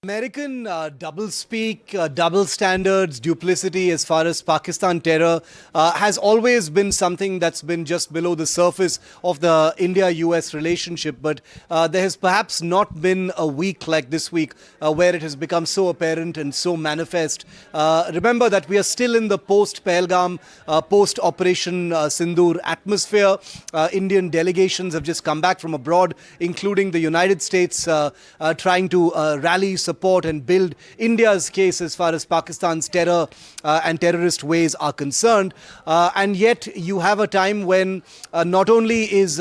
American doublespeak, double standards, duplicity as far as Pakistan terror has always been something that's been just below the surface of the India-US relationship. But there has perhaps not been a week like this week where it has become so apparent and so manifest. Remember that we are still in the post-Pahalgam, post-Operation Sindoor atmosphere. Indian delegations have just come back from abroad, including the United States, trying to rally support and build India's case as far as Pakistan's terror and terrorist ways are concerned. And yet you have a time when not only is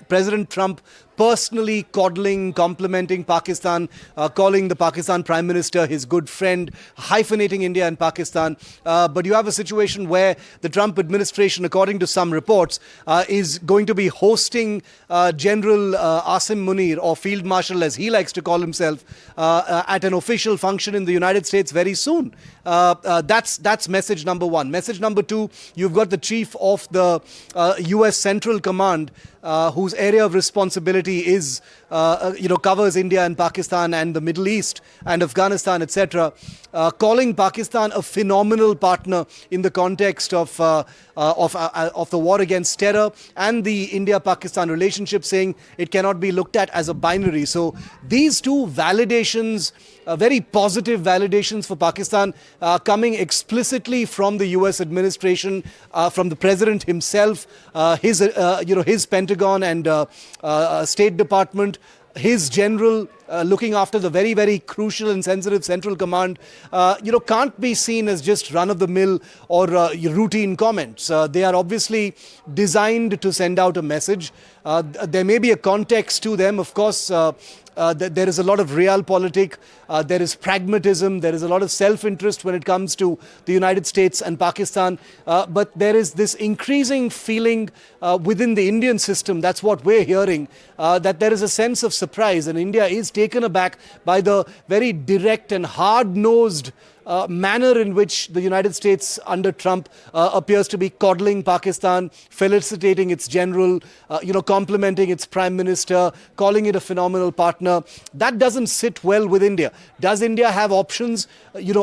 President Trump personally coddling, complimenting Pakistan, calling the Pakistan Prime Minister his good friend, hyphenating India and Pakistan. But you have a situation where the Trump administration, according to some reports, is going to be hosting General Asim Munir, or Field Marshal as he likes to call himself, at an official function in the United States very soon. That's message number one. Message number two, you've got the chief of the US Central Command, whose area of responsibility is, covers India and Pakistan and the Middle East and Afghanistan, etc., calling Pakistan a phenomenal partner in the context of the war against terror and the India-Pakistan relationship, saying it cannot be looked at as a binary. So these two validations, very positive validations for Pakistan, coming explicitly from the US administration, from the president himself, his Pentagon and State Department, his general looking after the very, very crucial and sensitive Central Command, can't be seen as just run-of-the-mill or routine comments. They are obviously designed to send out a message. There may be a context to them, of course. There is a lot of realpolitik, there is pragmatism, there is a lot of self-interest when it comes to the United States and Pakistan. But there is this increasing feeling within the Indian system, that's what we're hearing, that there is a sense of surprise, and India is taken aback by the very direct and hard-nosed manner in which the United States under Trump appears to be coddling Pakistan, felicitating its general, complimenting its prime minister, calling it a phenomenal partner. That doesn't sit well with India. Does India have options?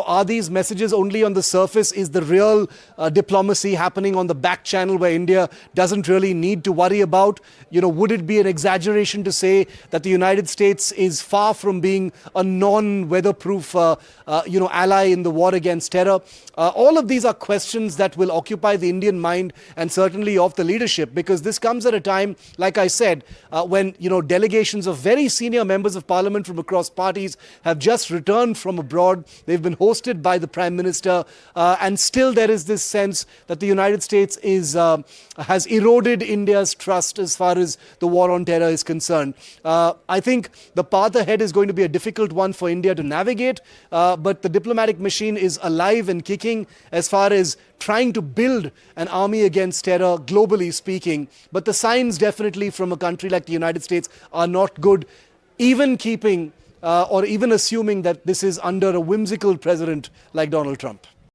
Are these messages only on the surface? Is the real diplomacy happening on the back channel where India doesn't really need to worry about? Would it be an exaggeration to say that the United States is far from being a non-weatherproof, ally in the war against terror? All of these are questions that will occupy the Indian mind and certainly of the leadership, because this comes at a time, like I said, when delegations of very senior members of parliament from across parties have just returned from abroad. They've been hosted by the Prime Minister, and still there is this sense that the United States has eroded India's trust as far as the war on terror is concerned. I think the path ahead is going to be a difficult one for India to navigate, but the diplomatic machine is alive and kicking as far as trying to build an army against terror, globally speaking. But the signs definitely from a country like the United States are not good, even keeping or even assuming that this is under a whimsical president like Donald Trump.